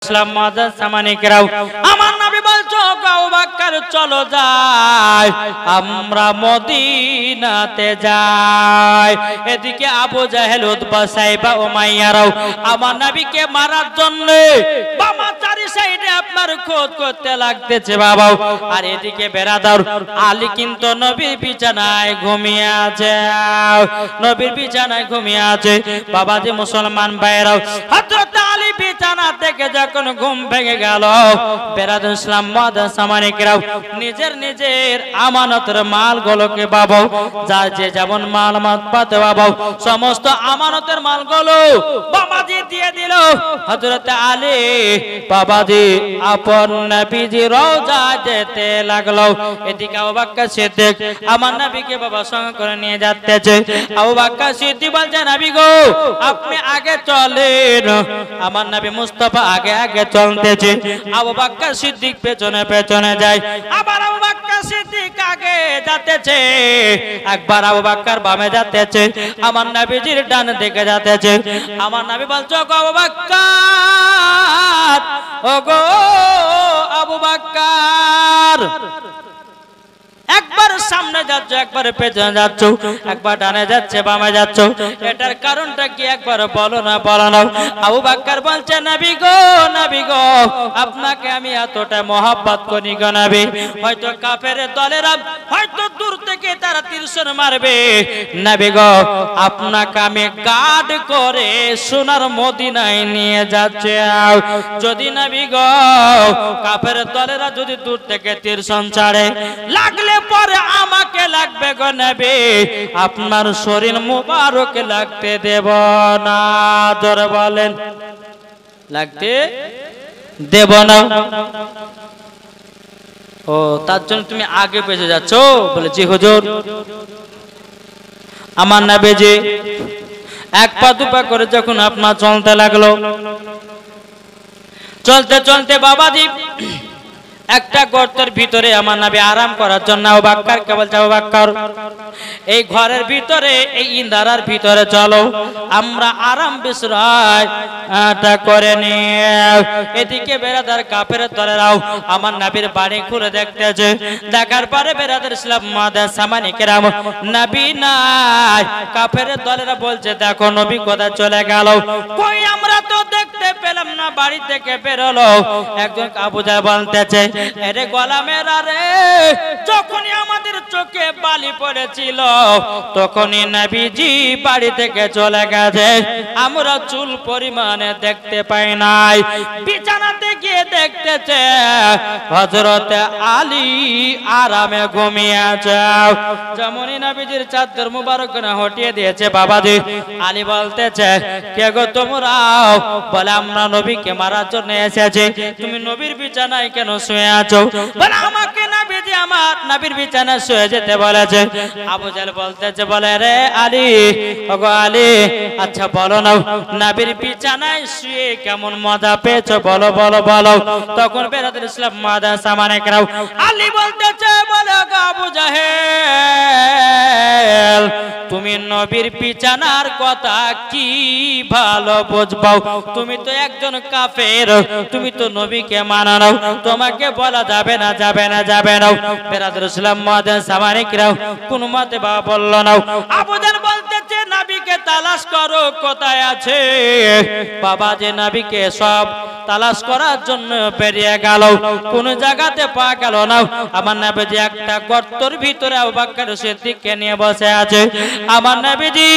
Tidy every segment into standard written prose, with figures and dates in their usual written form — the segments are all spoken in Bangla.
ইসলাম মাদার সামানিকরাও আমার নবী বলছো আবু বকর চলো যাই আমরা মদিনাতে যাই। এদিকে আবু জাহেল উতবা সাইবা উমাইয়ারাও আমার নবীকে মারার জন্য বাবা চারি সাইডে আপনার খোঁজ করতে লাগতেছে বাবা। আর এদিকে বেরাদার আলী কিন্তু নবীর বিছানায় ঘুমিয়ে আছে, নবীর বিছানায় ঘুমিয়ে আছে। বাবা যে মুসলমান ভাইরাও হযরত আলী বিছানা থেকে যখন ঘুম ভেঙে গেল বেরাদার ইসলাম মাদার সামানিকরাও নিজের নিজের আমানতের মালগুলোকে বাবা যা যে যেমন মাল মাত পাতে বাবা সমস্ত আমানতের মালগুলো বাবাজি দিয়ে দিল হযরত আলী। বাবাজি আপন নবীজি রওজা যেতে লাগলো। এদিকে আবু বকর সিদ্দিক আমার নবীকে বাবা সঙ্গে করে নিয়ে যাচ্ছে। আবু বকর সিদ্দিক বলছে নবী গো আপনি আগে চলেন। আমার নবী মুস্তাফা আগে আগে চলতেছে, আবু বকর সিদ্দিক পেছনে পেছনে যায়। আবার আবু বকর সিদ্দিক আগে যাচ্ছে, একবার আবু বকর বামে যাচ্ছে, আমার নবীজির ডান দিকে যাচ্ছে। আমার নবী বলছো গো আবু বকর, ওগো আবু বকর একবার সামনে যাচ্ছ একবার পেছনে যাচ্ছ, একবার ডানে যাচ্ছে বামে যাচ্ছ, এটার কারণটা কি একবার বলো না বলো না। আবু বকর বলছে নবী গো আপনাকে আমি এতটা মহব্বত করি গো নবী, হয়তো কাফের দলেরা হয়তো দূর থেকে তারা তীরশন মারবে, নবী গো আপনাকে আমি গার্ড করে সোনার মদিনায় নিয়ে যাচ্ছে। যদি নবী গো কাফের দলেরা যদি দূর থেকে তীরশন ছাড়ে লাগলে পরে আমাকে লাগবে গো নবী, আপনার শরীর মুবারক লাগতে দেব না। জোরে বলেন লাগতে দেব না। ও তার জন্য তুমি আগে পেছে যাচ্ছ? বলে জি হুজুর। আমার নবীজি এক পা দুপা করে যখন আপনার চলতে লাগলো, চলতে চলতে বাবাজি একটা গর্তের ভিতরে আমার নবী আরাম করার জন্য আবু বকর কে বলছে আবু বকর এই ঘরের ভিতরে এই ইন্দারার ভিতরে চলো আমরা আরাম বিশ্রামটা করে নি। এদিকে বেরাদার কাফের দলেরাও আমার নবীর বাড়ি খুলে দেখতেছে, দেখার পরে বেরাদার ইসলাম মাদার সামানিকেরাম নবী নাই। কাফের দলেরা বলছে দেখো নবী কোথায় চলে গেল, কই আমরা তো দেখতে পেলাম না, বাড়ি থেকে বেরোলো। একজন আবু জাহেল বলতেছে আরে গোলামেরা রে, যখনই আমাদের চোখে বালি পড়েছিল তখনই নবীজি বাড়ি থেকে চলে গেছে, আমরা চুল পরিমাণে দেখতে পাই নাই। বিছানাতে গিয়ে দেখতেছে হযরত আলী আরামে ঘুমিয়ে আছে। যেমনই নবীজির চাদর মুবারক না হটিয়ে দিয়েছে বাবাজি, আলী বলতেছে কে গো তোমরা? বলে আমরা নবীকে মারার জন্য এসেছি। তুমি নবীর বিছানায় কেন শুয়ে আছো? বলে আমাকে নবীজি আমার নবীর বিছানায় শুয়ে যেতে বলেছে। আবু জাহেল বলতেছে বলে রে আলী, ওগো আলী আচ্ছা বলো না নবীর বিছানায় শুয়ে কেমন মজা পেয়েছো, বলো বলো বলো। তখন বেরাদার ইসলাম মাদার সামানিকরাও আলী বলতেছে বলে গো আবু জাহেল তুমি নবীর বিছানার কথা কি ভালো বুঝবাও? তুমি তো একজন কাফের, তুমি তো নবীকে মানো না, তোমাকে বলা যাবে না যাবে না যাবে না। বেরাদার ইসলাম মাদার সামানিকরাও কোন মতে বাবা বলল না। আবু জাহেল বলতেছে নবীকে তালাশ করো কোথায় আছে। বাবা যে নবীকে সব তালাশ করার জন্য বেরিয়ে গেল, কোন জায়গাতে পা গেল না। আমার নবীজি একটা গর্তের ভিতরে আবু বকর সিদ্দিককে নিয়ে বসে আছে। আমার নবীজি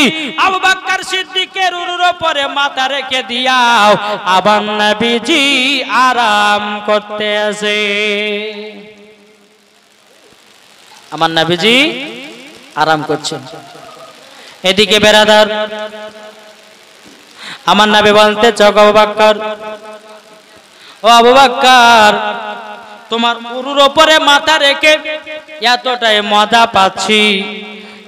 আবু বকর সিদ্দিকের উরুর উপরে মাথা রেখে দিয়াও আমার নবীজি আরাম করতে আছে। আমার নবীজি আরাম করছেন। এদিকে বেরাদার আমার নবী বলতে আবু বকর, ও আবু বকর তোমার উরুর উপরে মাথা রেখে এতটাই মজা পাচ্ছি,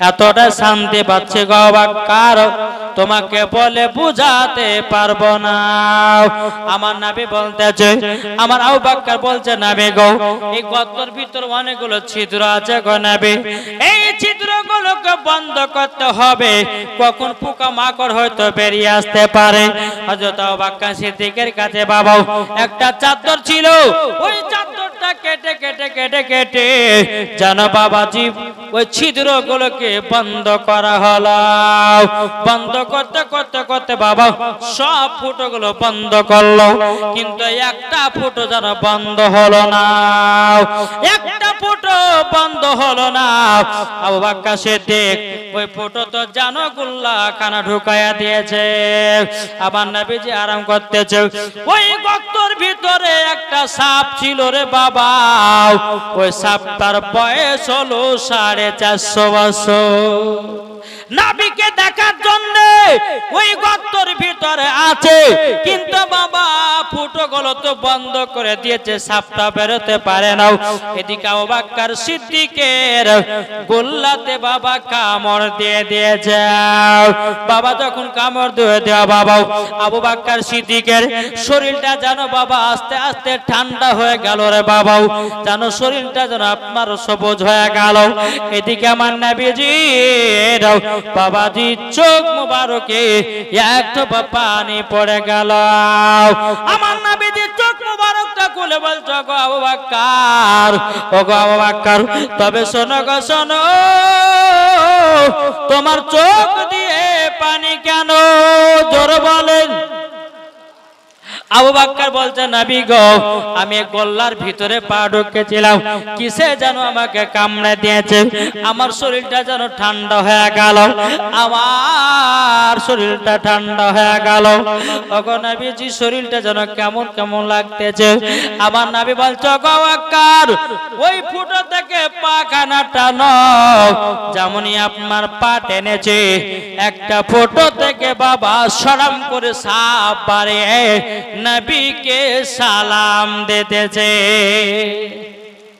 এতটা শান্তি পাচ্ছি গো আবু বকর, তোমাকে বলে বুঝাতে পারবো না। আমার নবী বলতেছে, আমার আবু বকর বলছে নবী গো এই গর্তের ভিতর অনেকগুলো ছিদ্র আছে গো নবী, এই ছিদ্রগুলো গুলোকে বন্ধ করতে হবে, কখন পোকা মাকড় হয়তো বেরিয়ে আসতে পারে। হযরত আবু বকর সিদ্দিকের কাছে বাবা একটা চাদর ছিল, ওই চাদরটা কেটে কেটে কেটে কেটে যেন বাবাজি ওই ছিদ্রগুলোকে বন্ধ করা হলো। বন্ধ করতে করতে করতে বাবা সব ফুটোগুলো বন্ধ করলো, কিন্তু একটা ফুটো যেন বন্ধ হলো না, একটা ফুটো বন্ধ হলো না। আবু বকর সিদ্দিক ওই ফুটো তো জানো গুল্লা খানা ঢুকায়া দিয়েছে। আবার নবীজি আরাম করতেছে, ওই গর্তের ভিতরে একটা সাপ ছিল রে বাবা, ওই সাপটার বয়স হলো 450 বছর। নবীকে দেখার জন্য ওই গর্তের ভিতরে আছে, কিন্তু বাবা ফুটোগুলো তো বন্ধ করে দিয়েছে, সাপটা বেরোতে পারে না। এদিকে আবু বকর সিদ্দিকের গোল্লাতে বাবা কামড় দিয়ে দিয়েছে। বাবা যখন কামড় দিয়ে দেওয়া বাবা আবু বকর সিদ্দিকের শরীরটা যেন বাবা আস্তে আস্তে ঠান্ডা হয়ে গেল রে বাবা, যেন শরীরটা যেন আপনার সবুজ হয়ে গেল। এদিকে আমার নবীজি বাবাজি চোখ মুবারকে একটু পানি পড়ে গেল। আমার নবীজি চোখ মুবারকটা খুলে বলছো, গো আবু বকর, ও গো আবু বকর, তবে শোনো গো শোনো, তোমার চোখ দিয়ে পানি কেন, জোরে বলেন। আবু বকর বলছে, নবী গো, আমি গোল্লার ভিতরে পা ঢুকেছিলাম, কিসে যেন আমাকে কামড়ে দিয়েছে, আমার শরীরটা যেন ঠান্ডা হয়ে গেল, আমার শরীরটা ঠান্ডা হয়ে গেল। ওগো নবীজি শরীরটা যেন কেমন কেমন লাগতেছে। আমার নবী বলছে, গো আবু বকর, ওই ফুটো থেকে পাখানা টানো, যেমনই আপনার পা টেনেছে একটা ফুটো থেকে বাবা সরাম করে সাপ বাড়ে নবীকে সালাম দিতেছে।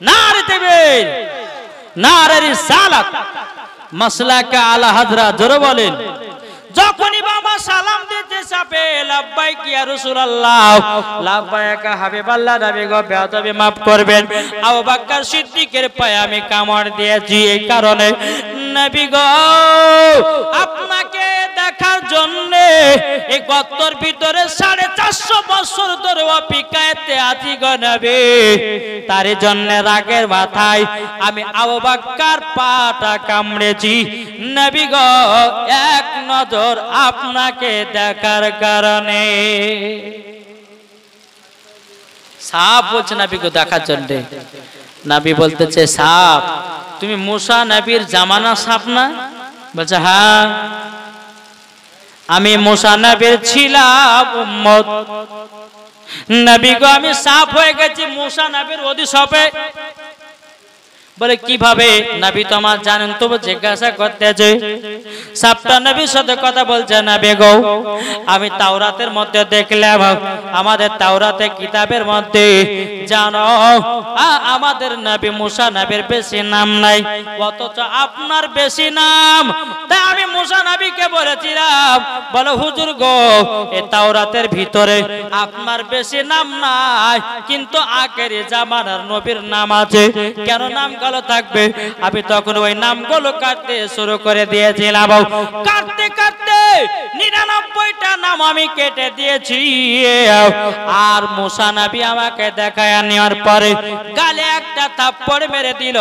নারে তাকবীর, নারে রিসালাত, মাসলাকে আলা হযরত, জোরে বলেন। যখনই বাবা সালাম দিতে চাপে, লাব্বাইক ইয়া রাসূলুল্লাহ, লাব্বাইক হাবিবাল্লাহ, নবী গো বেয়াদবি maaf করবেন, আবু বকর সিদ্দিকের পায়ে আমি কামড় দিয়েছি এই কারণে, নবী গো আপনাকে দেখার জন্য এই গর্তের ভিতরে 450 বছর ধরে অপেক্ষাতে আছি গো নবী, তার জন্য রাগের মাথায় আমি আবু বকর পাটা কামড়েছি। নবী গো এক নজর আপনাকে দেখার কারণে। সাপ বলছে নবীকে দেখার জন্য। নবী বলতেছে, সাপ তুমি মুসা নবীর জামানা সাপ না? বলছে হ্যাঁ, আমি মুসা নবীর ছিলাম উম্মত। নবী গো আমি সাপ হয়ে গেছি মুসা নবীর অধিশাপে। বলে কিভাবে? নবী তো আমার জানেন, তবু জিজ্ঞাসা করতেছে। সাপটা নবীর সাথে কথা বলছে, নবী গো আমি তাওরাতের মধ্যে দেখলাম, আমাদের তাওরাতে কিতাবের মধ্যে জানো আমাদের নবী মুসা নবীর বেশি নাম নাই, অথচ আপনার বেশি নাম। তাই আমি মুসা নবীকে বলেছিলাম, বলো হুজুর গো এই তাওরাতের ভিতরে আপনার বেশি নাম নাই, কিন্তু আখেরি জামানার নবীর নাম আছে, কেন নাম থাকবে? আমি তখন ওই নামগুলো কাটতে শুরু করে দিয়েছিলাম। কাটতে কাটতে 99টা নাম আমি কেটে দিয়েছি। আর মুসা নবী আমাকে দেখায় নেওয়ার পরে গালে একটা থাপ্পড় মেরে দিল,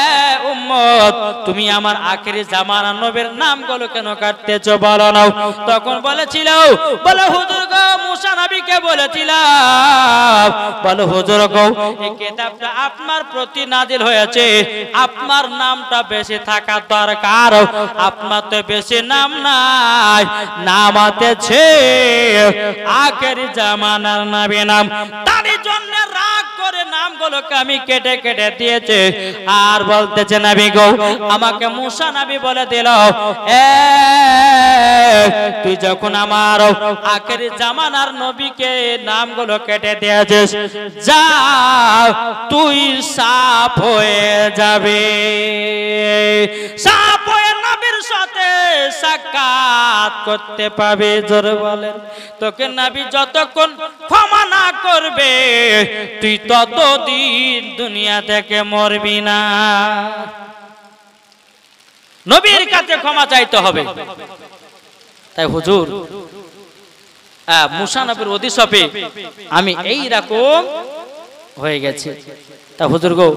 এ উম্মত তুমি আমার আখেরি জামানার নবীর নামগুলো কেন কাটতেছো বলো না? তখন বলেছিল, বলে হুজুর গো মুসা নবীকে বলেছিলাম, বলো হুজুর গো এই কিতাবটা আপনার প্রতি নাজিল হয়েছে, আপনার নামটা বেশি থাকা দরকার, আপনার তো বেশি নাম নাই, নাম আছে আখেরি জামানার নবী নাম। তার জন্য রাগ করে নামগুলোকে আমি কেটে কেটে দিয়েছে। আর বলতেছে নবী গো আমাকে মুসা নবী বলে দিল, তুই যখন আমার আখেরি জামানার নবীকে নামগুলো কেটে দিয়েছিস, যা তুই সাপ হয়ে যাবে, সাপ হয়ে নবীর সাথে সাক্ষাৎ করতে পাবে। জোরে বলেন। তোকে নবী যতক্ষণ ক্ষমা না করবে তুই ততদিন দুনিয়া থেকে মরবি না। নবীর কাছে ক্ষমা চাইতে হবে। তাই হুজুর মুসা নবীর অভিশাপে আমি এই রকম হয়ে গেছে, তা হুজুর গো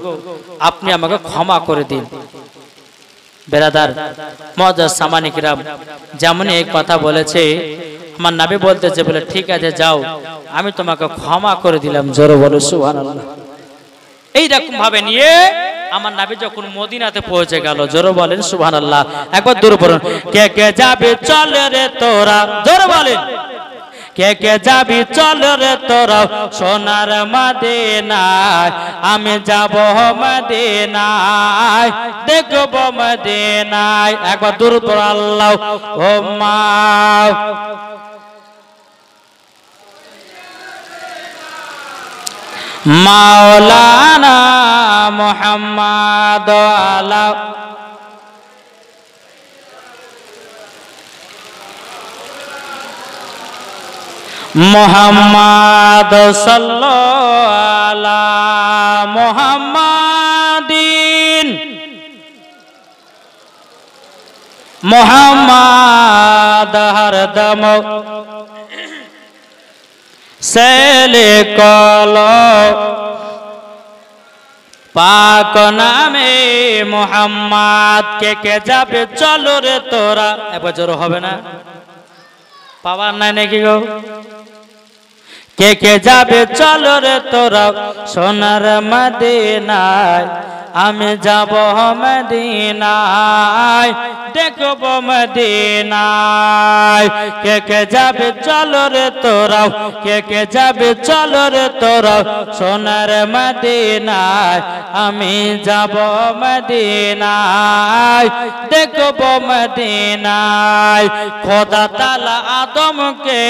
আপনি আমাকে ক্ষমা করে দিন। বেরাদার মুআজ্জাজ সামানী কিরাম যেমন এই কথা বলেছে, আমার নবী বলতেছে বলে ঠিক আছে যাও আমি তোমাকে ক্ষমা করে দিলাম। জোরে বলো সুবহানাল্লাহ। এই রকম ভাবে নিয়ে আমার নবী যখন মদিনাতে পৌঁছে গেল, জোরে বলেন সুবহানাল্লাহ। একবার দূর পড়ুন, কে কে যাবে চল রে তোরা, জোরে বলেন কে কে যাবি চল রে তোরা সোনার মদিনায়, আমি যাব মদিনায় দেখব মদিনায়। একবার দূর পড় আল্লাহ ও মা মাওলানা মুহাম্মদ আলা মুহাম্মদ সাল্লাল্লাহু আলা মুহাম্মাদিন মুহাম্মদ হরদম সেলে কলো পাক নামে মুহাম্মদ। কে কে যাবে চলো রে তোরা, একবার জোর হবে না, পাওয়ার নাই নাকি গো? কে কে যাবে চলো রে তোরা সোনার মদিনায়, আমি যাব মদিনায় দেখব মদিনায়। কে কে যাবে চলো রে তোরা, কে কে যাবে চলো রে তোরা সোনার মদিনায়, আমি যাব মদিনায় দেখব মদিনায়। খোদা তাআলা আদমকে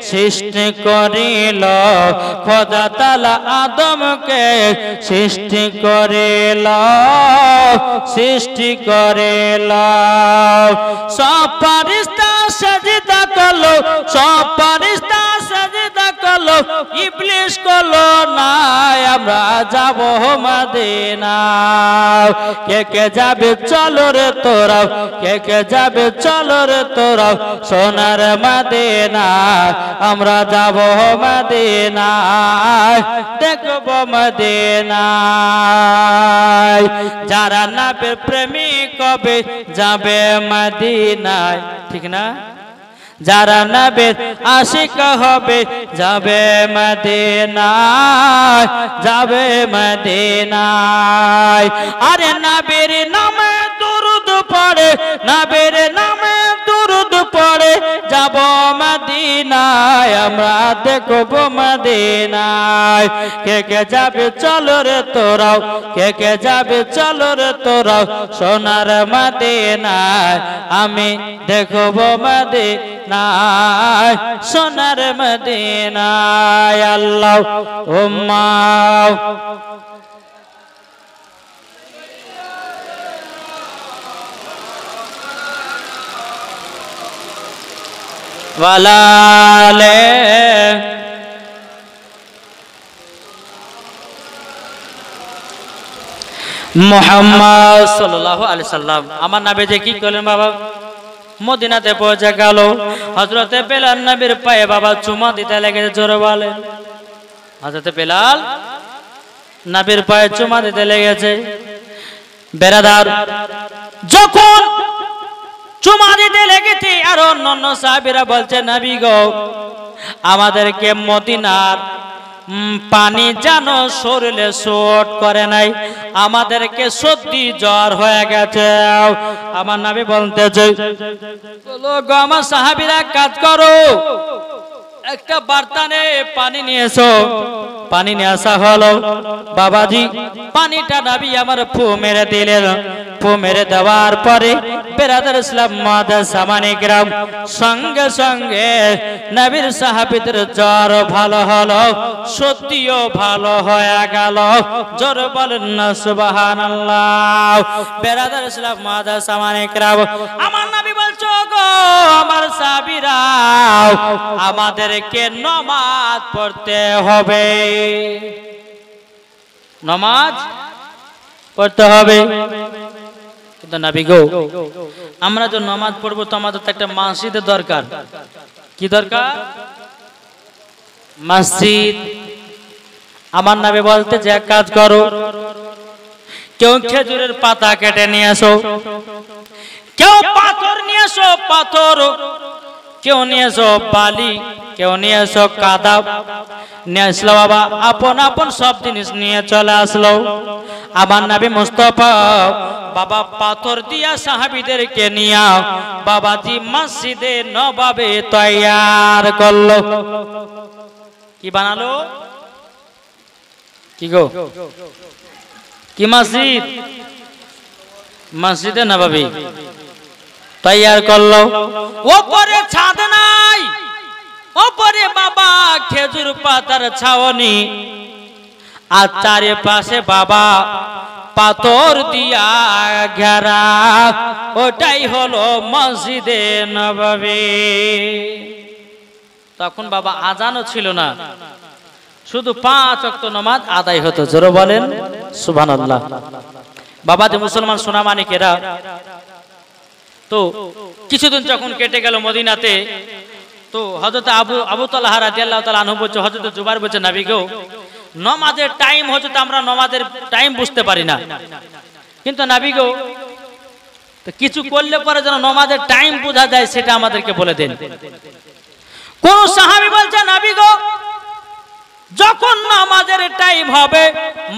সৃষ্টি করিল, খোদা তাআলা আদমকে সৃষ্টি করিল, সৃষ্টি করিল। সব ফেরেশতা সিজদা করলো, সব ফেরেশতা সিজদা করলো, ইবলিস করলো না। আমরা যাব মদিনা। কে কে যাবে চলো রে তোরা, কে কে যাবে চলো রে তোরা সোনার মদিনা, আমরা যাব মদিনা দেখব মদিনা। যারা নবীর প্রেমিক হবে যাবে মদিনায়, ঠিক না? যারা নবীর আশিক হবে যাবে মদিনায়, যাবে মদিনায়। আরে নবীর নামে দুরূদ পড়ে, নবীর নামে দুরূদ পড়ে যাব মদিনায়, আমরা দেখব মদিনায়। কে কে যাবে চলো রে তোরাও, কে কে যাবে চলো রে তোরাও সোনার মদিনায়, আমি দেখব মদিনায় সোনার মদিনায়। আল্লাহ উম্মা ওয়ালালে মুহাম্মদ সাল্লাল্লাহু আলাইহি সাল্লাম। আমার নবী যে কি করলেন বাবা, মদিনাতে পৌঁছে গেল, হযরতে বেলাল নবীর পায়ে বাবা চুমা দিতে লেগেছে। জোরে বলে, হযরতে বেলাল নবীর পায়ে চুমা দিতে লেগেছে। বেরাদার যখন চুমা দিতে লেগেছে আর অন্যান্য সাহাবীরা বলছে নবী গো আমাদেরকে মদিনার পানি যেন শরীরে শোট করে নাই, আমাদেরকে সত্যি জ্বর হয়ে গেছে। আমার নবী বলতেছে আমার সাহাবীরা কাজ করো, একটা বার্তানে পানি নিয়ে এসো। পানি নিয়ে আসা হলো। বাবাজি পানিটা নবী আমার ফু মেরে দিলেন। ফু মেরে দেওয়ার পরে বেরাদার ইসলাম মুআজ্জাজ সামানী কিরাম সঙ্গে সঙ্গে নবীর সাহাবীদের জ্বর ভালো হলো, সত্যিও ভালো হয়ে গেল। জোরে বলেন না সুবহানাল্লাহ। বেরাদার ইসলাম মুআজ্জাজ সামানী কিরাম আমার নবী বলছো গো আমার সাহাবীরা আমাদেরকে নামাজ পড়তে হবে, নামাজ পড়তে হবে। কিন্তু কিন্তু নবী গো আমরা যে নামাজ পড়বো তো আমাদের তো একটা মসজিদের দরকার। কি দরকার? মসজিদ। আমার নবী বলতে যে এক কাজ করো, কেউ খেজুরের পাতা কেটে নিয়ে আসো, কেউ পাথর নিয়ে আসো পাথর, কেউ নিয়ে আসো বালি, কেউ নিয়ে আসো কাদা নিয়ে আসলো। বাবা আপন আপন সব জিনিস নিয়ে চলে আসলো। আমার নবী মুস্তাফা বাবা পাথর দিয়া সাহাবীদেরকে নিয়ে বাবাজি মসজিদে নববী তৈয়ার করলো। কি বানালো? কি গো? কি মসজিদ? মসজিদে নববী তৈয়ার করলো। ওপরে ছাদ নাই, ওপরে বাবা খেজুর পাতার ছাউনি, আর চারিপাশে বাবা পাথর দিয়া ঘেরা। ওটাই হলো মসজিদে নববী। তখন বাবা আজানও ছিল না, শুধু 5 ওয়াক্ত নামাজ আদায় হতো। জোরে বলেন সুবহানাল্লাহ। বাবা যে মুসলমান সোনামানিকেরা, তো কিছুদিন যখন কেটে গেল মদিনাতে, তো হযরত আবু তালহা রাদিয়াল্লাহু তাআলা আনহু বলছে, হযরত জুবাইর বলছে নবী গো নামাজের টাইম হচ্ছে তো আমরা নামাজের টাইম বুঝতে পারি না, কিন্তু নবী গো তো কিছু করলে পরে যেন নামাজের টাইম বোঝা যায় সেটা আমাদেরকে বলে দেন। কোন সাহাবী বলছে নবী গো যখন নামাজের টাইম হবে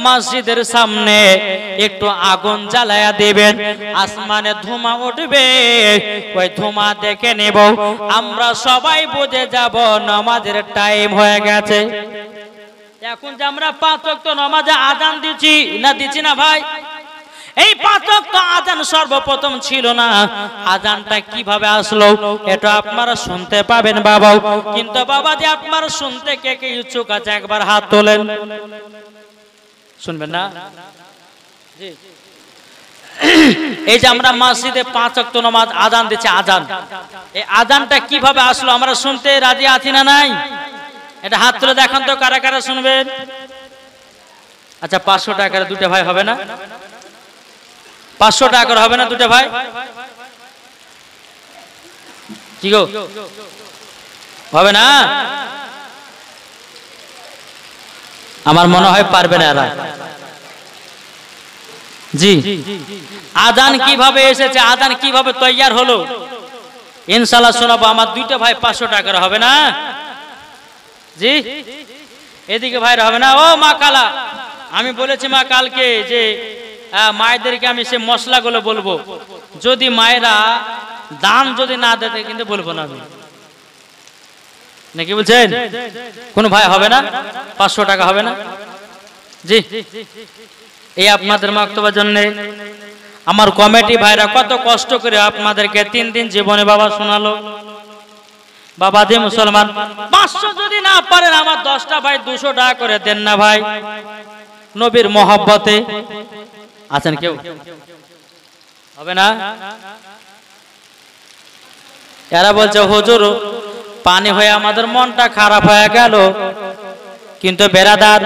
মসজিদের সামনে একটু আগুন জ্বালায়া দিবেন, আসমানে ধোঁয়া উঠবে, ওই ধোঁয়া দেখে নেব, আমরা সবাই বুঝে যাব নামাজের টাইম হয়ে গেছে। এখন যে আমরা 5 ওয়াক্ত নামাজে আযান দিচ্ছি না ভাই, এই 5 ওয়াক্ত আযান সর্বপ্রথম ছিল না। আযানটা কিভাবে আসলো এটা আপনারা শুনতে পাবেন বাবা, কিন্তু বাবা যে আপনারা শুনতে কে কে ইচ্ছুক আছে একবার হাত তোলেন। শুনবেন না? জি। এই যে আমরা মসজিদে 5 ওয়াক্ত নামাজ আযান দিচ্ছি, আযান, এই আযানটা কিভাবে আসলো আমরা শুনতে রাজি আছি না নাই? এটা হাত তুলে দেখান তো কারা কারা শুনবেন। আচ্ছা 500 টাকার দুটো ভাই হবে না? 500 টাকা করে হবে না দুটো ভাই? কি গো হবে না? আমার মনে হয় পারবে না এরা। জি, আযান কিভাবে এসেছে, আযান কিভাবে তৈয়ার হলো ইনশাআল্লাহ শোনাবো। আমার দুটো ভাই 500 টাকা হবে না? জি, এদিকে ভাই হবে না? ও মা কালা, আমি বলেছি মা কালকে যে মায়েদেরকে আমি সে মশলাগুলো বলবো, যদি মায়েরা দান যদি না দেয় কিন্তু বলবো না আমি, নাকি বলছেন? কোন ভাই হবে না? 500 টাকা হবে না? জি, এই আপনাদের মাকতবার জন্য আমার কমিটি ভাইরা কত কষ্ট করে আপনাদেরকে 3 দিন জীবনে বাবা শোনালো। বাবা দে মুসলমান 500 যদি না পারেন আমার 10টা ভাই 200 টাকা করে দেন না ভাই, নবীর মহব্বতে। আছেন কেউ? হবে না? এরা বলছে হুজুর পানি হয়ে আমাদের মনটা খারাপ হয়ে গেল, কিন্তু বেরাদার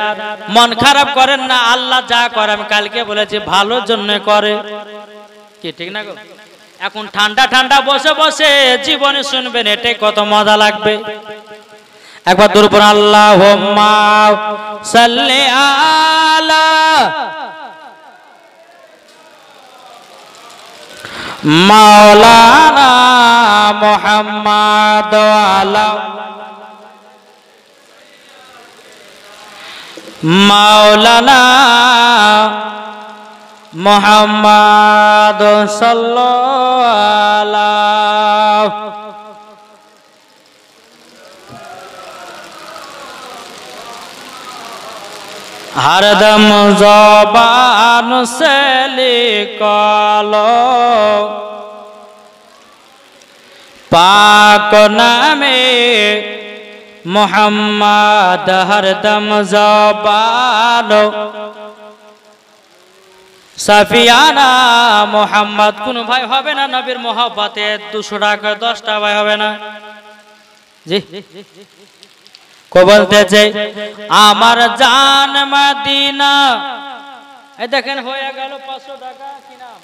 মন খারাপ করেন না, আল্লাহ যা করে আমি কালকে বলেছি ভালোর জন্য করে। কি ঠিক না গো? এখন ঠান্ডা ঠান্ডা বসে বসে জীবনে শুনবেন, এটাই কত মজা লাগবে। একবার দুরুপর আল্লাহুম্মা সাল্লি আলা মাওলানা মুহাম্মদ আলা মাওলানা মুহাম্মদ সাল্লাল্লাহু हरदम ज़बान से निकालो पाक नामे मोहम्मद, हरदम ज़बानो সাফিয়ানা মোহাম্মদ। কোন ভাই হবে না নবীর মহব্বতে 200 টাকা 10টা ভাই হবে না? জি, কো বলতেছে আমার জান মদিনা। এই দেখেন হয়ে গেল 500 টাকা। কি নাম?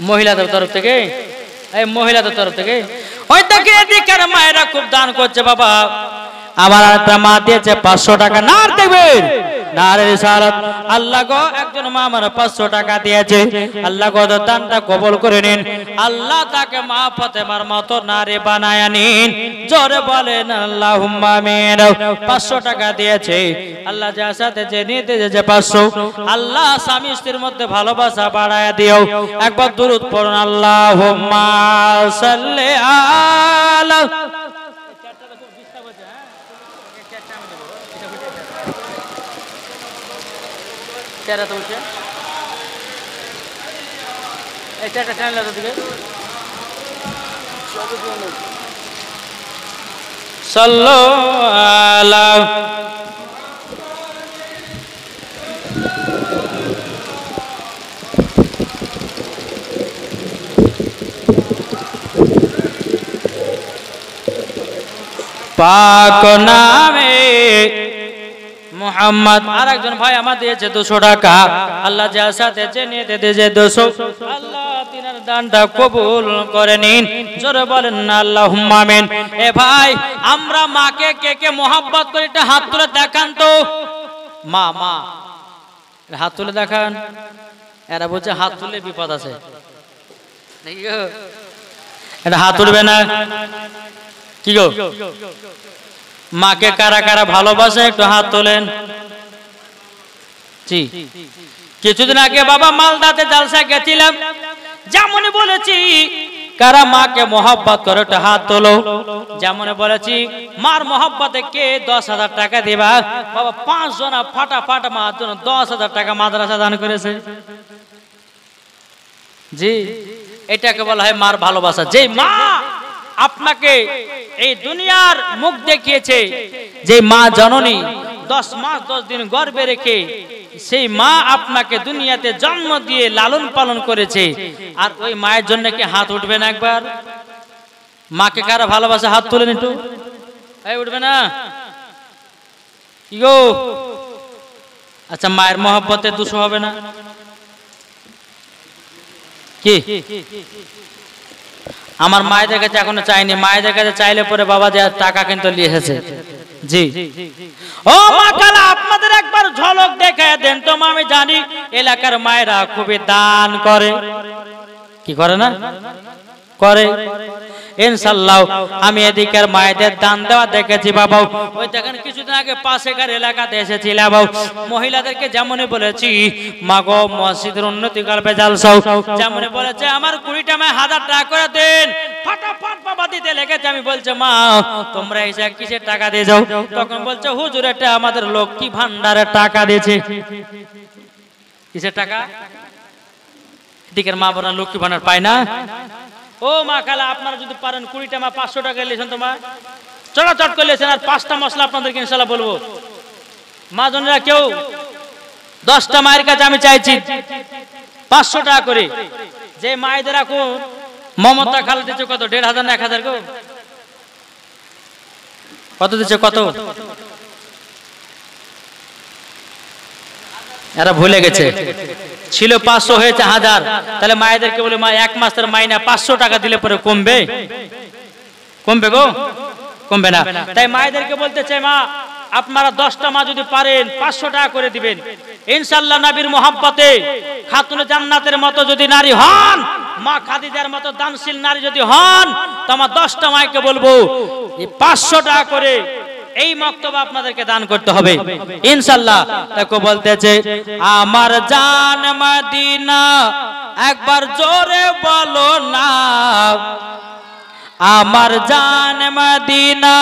মহিলাদের তরফ থেকে, এই মহিলাদের তরফ থেকে ওই থেকে এদিকের মায়েরা খুব দান করছে বাবা। আমার একটা মা দিয়েছে 500 টাকা, নার দেখবেন নারের ইশারাত। আল্লাহ গো একজন মা আমার 500 টাকা দিয়েছে, আল্লাহ গো দানটা কবুল করে নিন, আল্লাহ তাকে মা ফাতেমার মতো নারী বানায় নিন, জোরে বলেন আল্লাহুম্মা আমিন। 500 টাকা দিয়েছে আল্লাহ, যার সাথে যে নিতে যে 500, আল্লাহ স্বামী স্ত্রীর মধ্যে ভালোবাসা বাড়ায় দিও। একবার দুরূদ পড়ুন, আল্লাহুম্মা সাল্লি আলা। চেহারা তো উঠছে, এই চেহারা টানলে তো দিকে সাল্লু আলা। পাক নামে মুহাম্মদ। আর একজন ভাই আমার দিয়েছে 200 টাকা, আল্লাহ যার সাথে জেনে দিয়েছে 200, আল্লাহ তিনার দানটা কবুল করে নিন, জোরে বলেন না আল্লাহুম্মা আমিন। এ ভাই আমরা মাকে কে কে মোহাব্বত করি, এটা হাত তুলে দেখান তো। মা মা হাত তুলে দেখান। এরা বলছে হাত তুলে বিপদ আছে, এটা হাত তুলবে না কি গো? মাকে কারা কারা ভালোবাসে একটু হাত তোলেন। জি, কিছুদিন আগে বাবা মালদাতে জালসা গেছিলাম, যেমন বলেছি কারা মাকে মোহাব্বত করে একটু হাত তোলো। যেমন বলেছি মার মোহাব্বতে কে 10,000 টাকা দিবা, বাবা 5 জনা ফাটাফাট মার জন্য 10,000 টাকা মাদ্রাসা দান করেছে। জি, এটাকে বলা হয় মার ভালোবাসা। যে মা আপনাকে এই দুনিয়ার মুখ দেখিয়েছে, যে মা জননী 10 মাস 10 দিন গর্ভে রেখে সেই মা আপনাকে দুনিয়াতে জন্ম দিয়ে লালন পালন করেছে, আর ওই মায়ের জন্য কি হাত উঠবে না একবার? মাকে কারা ভালোবাসা হাত তুলেন একটু, এই উঠবে না কি গো? আচ্ছা মায়ের মহব্বতে 200 হবে না কি? আমার মায়েদের কাছে এখনো চাইনি, মায়েদের কাছে চাইলে পরে বাবা যে টাকা কিন্তু নিয়ে এসেছে। জি ও মা কালা, আপনাদের একবার ঝলক দেখায় দেন তো। আমি জানি এলাকার মায়েরা খুবই দান করে, কি করে না করে? ইনশাআল্লাহ আমি এদিকের মায়েদের দান দেওয়া দেখেছি বাবা। ওই দেখেন কিছুদিন আগে পাশেকার এলাকাতে এসেছিলাম, মহিলাদেরকে যেমনই বলেছি মা গো মসজিদের উন্নতি করবে জালসাও, যেমনই বলেছে আমার 20টা মায় 1000 টাকা করে দেন, ফাটাফাট বাবা দিতে লেগেছে। আমি বলছে মা তোমরা এসে কিসের টাকা দিয়ে যাও? তখন বলছে হুজুর এটা আমাদের লক্ষ্মী ভান্ডারের টাকা দিয়েছে। কিসের টাকা? এদিকের মা বোনা লক্ষ্মী ভান্ডার পায় না। ও মা খালা আপনারা যদি পারেন 20টা মা 500 টাকা লেছেন, তোমার চট করে লেছেন, আর 5টা মশলা আপনাদেরকে ইনশাআল্লাহ বলবো। মা জনেরা কেউ 10টা মায়ের কাছে আমি চাইছি 500 টাকা করে। যে মায়েদের এখন মমতা খালা দিচ্ছে কত, 1,500 না 1,000 গো? কত দিচ্ছে কত? এরা ভুলে গেছে, ছিল 500 হয়েছে 1000। তাহলে মায়েদেরকে বলে মা 1 মাসের মাইনা 500 টাকা দিলে পরে কমবে? কমবে গো? কমবে না। তাই মায়েদেরকে বলতে চাই মা আপনারা 10টা মা যদি পারেন 500 টাকা করে দিবেন, ইনশাআল্লাহ নবীর মহব্বতে খাতুনে জান্নাতের মতো যদি নারী হন, মা খাদিজার মতো দানশীল নারী যদি হন, তো আমার 10টা মাকে বলবো 500 টাকা করে এই মক্তবা আপনাদেরকে দান করতে হবে ইনশাআল্লাহ। দেখো বলতেছে আমার জান মদিনা, একবার জোরে বলো না। আমার জান মদিনা,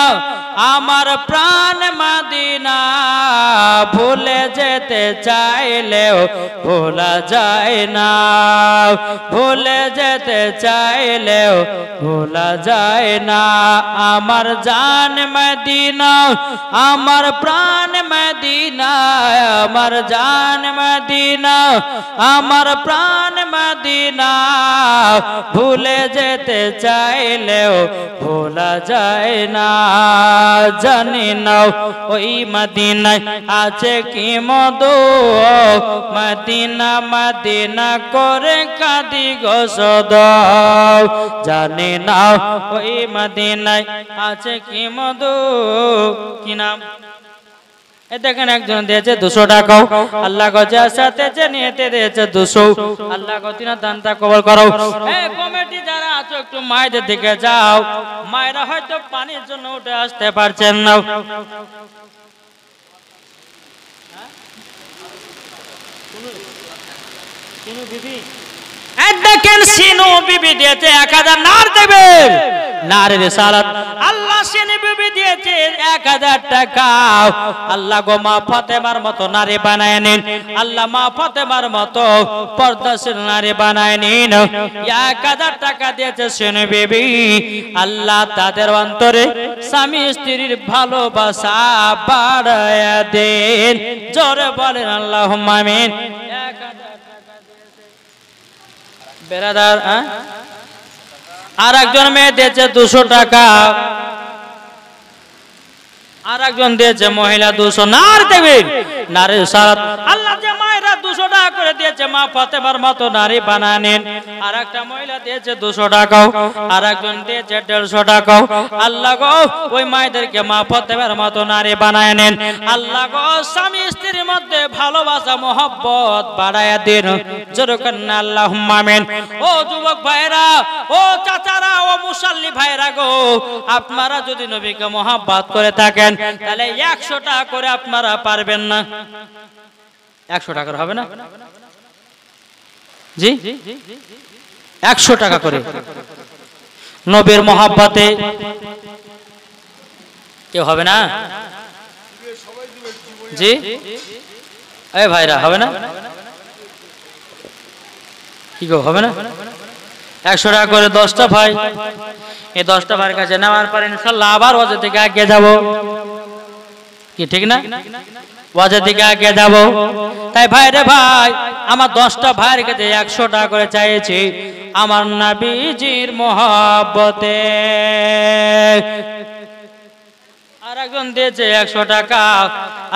আমার প্রাণ মদিনা, ভুলে যেতে চাইলেও ভোলা যায় না, ভুলে যেতে চাইলেও ভোলা যায় না। আমার জান মদিনা, আমার প্রাণ মদিনা, আমার জান মদিনা আমার প্রাণ মদিনা ভুলে যেতে চাইলেও ভোলা যায় না জানি না ওই মদিনায় আছে কি মধু মদিনা মদিনা করে কাঁদি গো সদা জানি না ওই মদিনায় আছে কি মধু কি নাম দেখেন একজন দিয়েছে 200 টাকা আল্লাহ গজার সাথে যে নিয়েতে দিয়েছে 200 আল্লাহ গতিনা দানটা কবুল করো এই কমিটি যারা আছো একটু মায়েদের দিকে যাও মায়েরা হয়তো পানির জন্য উঠে আসতে পারছেন না কোন বিবি দেখেন সিনু বিবি দিয়েছে 1000 নার দেবে নারে রিসালাত আল্লাহ সিনু বিবি দিয়েছে 1000 টাকা আল্লাহ গো মা ফাতেমার মতো নারী বানায় নিন আল্লাহ মা ফাতেমার মতো পর্দাশীল নারী বানায় নিন 1000 টাকা দিয়েছে সিনু বিবি আল্লাহ তাদের অন্তরে স্বামী স্ত্রীর ভালোবাসা বাড়ায়া দেন জোরে বলেন আল্লাহুম্মা আমিন বেরাদার আর একজন মেয়ে দিয়েছে 200 টাকা আর একজন দিয়েছে মহিলা 200 নার দেবেন নারী সারাত আল্লাহ যে মায়েরা 200 টাকা করে দিয়েছে মা ফাতেমার মতো নারী বানানেন আর একটা মহিলা দিয়েছে 200 টাকা আর একজন দিয়েছে 150 টাকা আল্লাহ গো ওই মায়েদেরকে মা ফাতেমার মতো নারী বানায় নেন আল্লাহ গো স্বামী স্ত্রীর মধ্যে ভালোবাসা মহব্বত বাড়ায়া দেন জোরে করেন আল্লাহুম্মা আমিন ও যুবক ভাইরা ও চাচারা ও মুসাল্লি ভাইরা গো আপনারা যদি নবীকে মহব্বত করে থাকেন তাহলে 100 টাকা করে আপনারা পারবেন না 100 টাকার হবে না জি 100 টাকা করে নবীর মহব্বতে কেউ হবে না জি এই ভাইরা হবে না কি গো হবে না 100 টাকা করে 10টা ভাই এই 10টা ভাইয়ের কাছে নেওয়ার পর ইনশাআল্লাহ আবার ওয়াজ থেকে আগে যাব কি ঠিক না ওয়াজ থেকে আগে যাব তাই ভাই রে ভাই আমার 10টা ভাইয়ের কাছে 100 টাকা করে চাইছি আমার নবীজির মহব্বতে আর একজন দিয়েছে 100 টাকা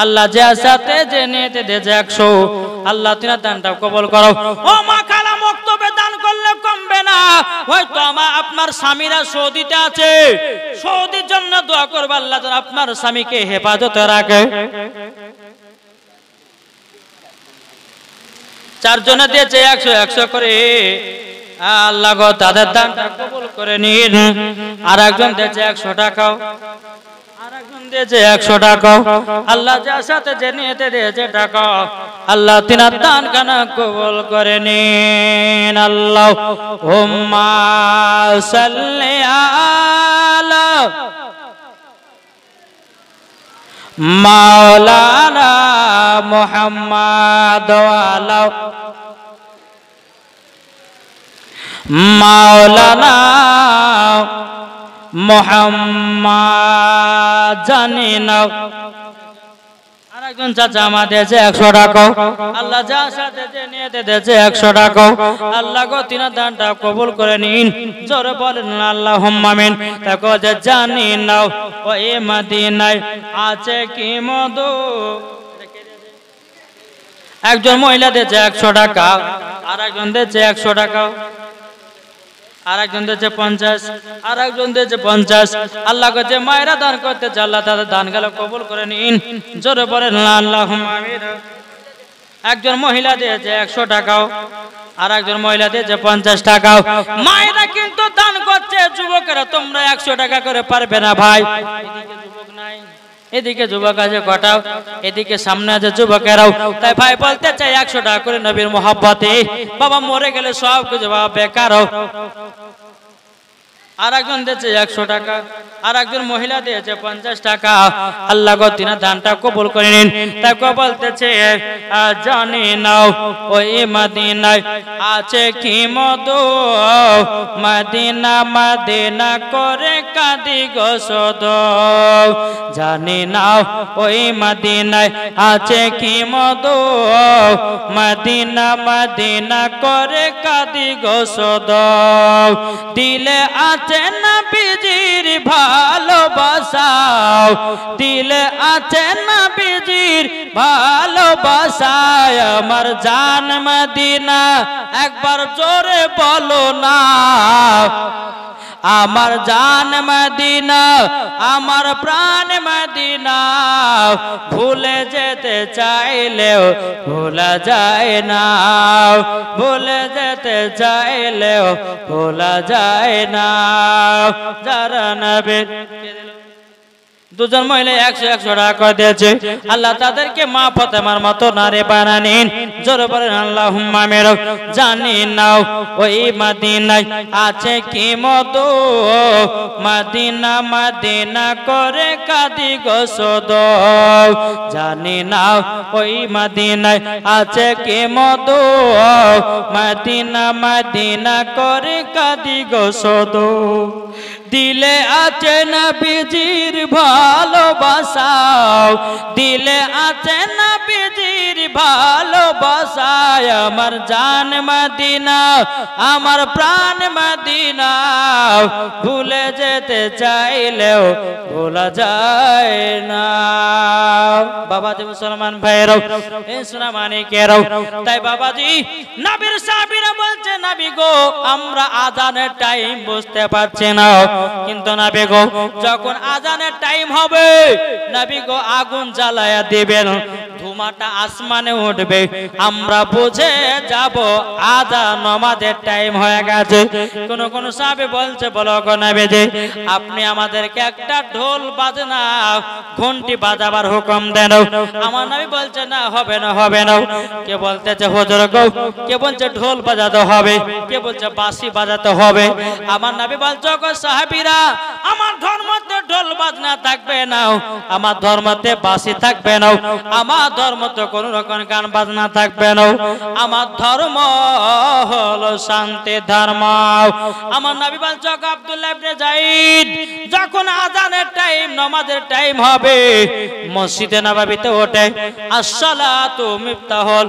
আল্লাহ যার সাথে যে নিতে দিয়েছে 100 আল্লাহ তিনার দানটা কবুল করো ও মা খালা মক্তবে দান করলে কমবে না হয়তো আপনার স্বামীরা সৌদিতে আছে সৌদির জন্য দোয়া করবে আল্লাহ যেন আপনার স্বামীকে হেফাজতে রাখে 4 জনে দিয়েছে 100 করে আল্লাহ গো তাদের দানটা কবুল করে নিন আর একজন দিয়েছে 100 টাকা আর একজন দিয়েছে 100 টাকা আল্লাহ যার সাথে যে নিতে দিয়েছে টাকা আল্লাহ তিনার দান কানা কবুল করে নিন আল্লাহুম্মা সাল্লি আলা মাওলানা মুহাম্মাদ ওয়া আলা মাওলানা মুহাম্মাদ জানি না আর একজন চাচা আমাদের 100 টাকা আল্লাহ যার সাথে যে নিতে দিয়েছে 100 টাকা আল্লাহ গো তিনার দানটা কবুল করে নিন জোরে বলেন আল্লাহুম্মা আমিন তাকো যে জানি নাও ওই মদিনায় আছে কি মধু একজন মহিলা দিয়েছে 100 টাকা আর একজন দিয়েছে 100 টাকা আর একজন দিয়েছে 50 আর একজন দিয়েছে 50 আল্লাহ কে যে মায়েরা দান করতে চায় আল্লাহ তাদের দানগুলো কবুল করে নিন জোরে বলেন আল্লাহুম্মা আমিন একজন মহিলা দিয়েছে 100 টাকা আর একজন মহিলা দিয়েছে 50 টাকা মায়েরা কিন্তু দান করছে যুবকেরা তোমরা 100 টাকা করে পারবে না ভাই এদিকে যুবক নাই এদিকে যুবক আছে কটাও এদিকে সামনে আছে যুবকেরাও তাই ভাই বলতে চাই 100 টাকা করে নবীর মহব্বতে বাবা মরে গেলে সব কিছু বাবা বেকার আর একজন দিয়েছে 100 টাকা, আর একজন মহিলা দিয়েছে 50 টাকা। আল্লাহ গো তিনি দানটা কবুল করে নিন। তাকে বলতেছে জানি নাও ওই মদিনায় আছে কি মধু, মদিনা মদিনা করে কাঁদি গো শুধু। জানি নাও ওই মদিনায় আছে কি মধু, মদিনা মদিনা করে কাঁদি গো শুধু। দিলে আছে নবীজির ভালোবাসা, দিলে আছে নবীজির ভালোবাসা। আমার জান মদিনা একবার জোরে বলো না, আমার জান মদিনা আমার প্রাণ মদিনা। ভুলে যেতে চাইলেও ভোলা যায় না, ভুলে যেতে চাইলেও ভোলা যায় না। যারা নবী দুজন মহিলা 100 টাকা দিয়েছে, আল্লাহ তাদেরকে মা ফাতেমার মতো নারী বানানিন। জোরে বলেন আল্লাহুম্মা আমিন। জানি নাও ওই মদিনায় আছে কি মধু, মদিনা মদিনা করে কাঁদি গো শুধু। জানি নাও ওই মদিনায় আছে কি মধু, মদিনা মদিনা করে কাঁদি গো শুধু। দিলে আছে নবীজির ভালোবাসা, দিলে আছে নবীজির ভালোবাসা। আমার জান মদিনা আমার প্রাণ মদিনা, ভুলে যেতে চাইলেও ভোলা যায় না। বাবাজি মুসলমান ভাইরাও, এই সোনা মানিকেরাও, তাই বাবাজি নবীর সাহাবীরা বলছে নবী গো আমরা আজানের টাইম বুঝতে পারছি না, কিন্তু নবী গো যখন আজানের টাইম হবে নবী গো আগুন জ্বালায়া দিবেন, ধুমাটা আসমানে উঠবে, আমরা বুঝে যাব আজান নামাজের টাইম হয়ে গেছে। কোন কোন সাহাবী বলছে বলো গো নবী জি আপনি আমাদেরকে একটা ঢোল বাজনা ঘন্টি বাজাবার হুকুম দেন। আমার নবী বলছে না হবে না হবে না। কে বলতেছে হুজুর গো, কে বলছে ঢোল বাজাতে হবে, কে বলছে বাঁশি বাজাতে হবে। আমার নবী বলছে গো সাহাবীরা আমার ধর্মতে ঢোল বাজনা থাকবে না, আমার ধর্মতে বাঁশি থাকবে না, আমার ধর্মতে কোন রকম গান বাজনা থাকবে না। আমার ধর্ম হলো শান্তি ধর্ম। আমার নবী বলছে আব্দুল্লাহ ইবনে যায়েদ যখন আজানের টাইম নামাজের টাইম হবে মসজিদে নববীতে ওঠে আসসালাতু মিফতাহুল,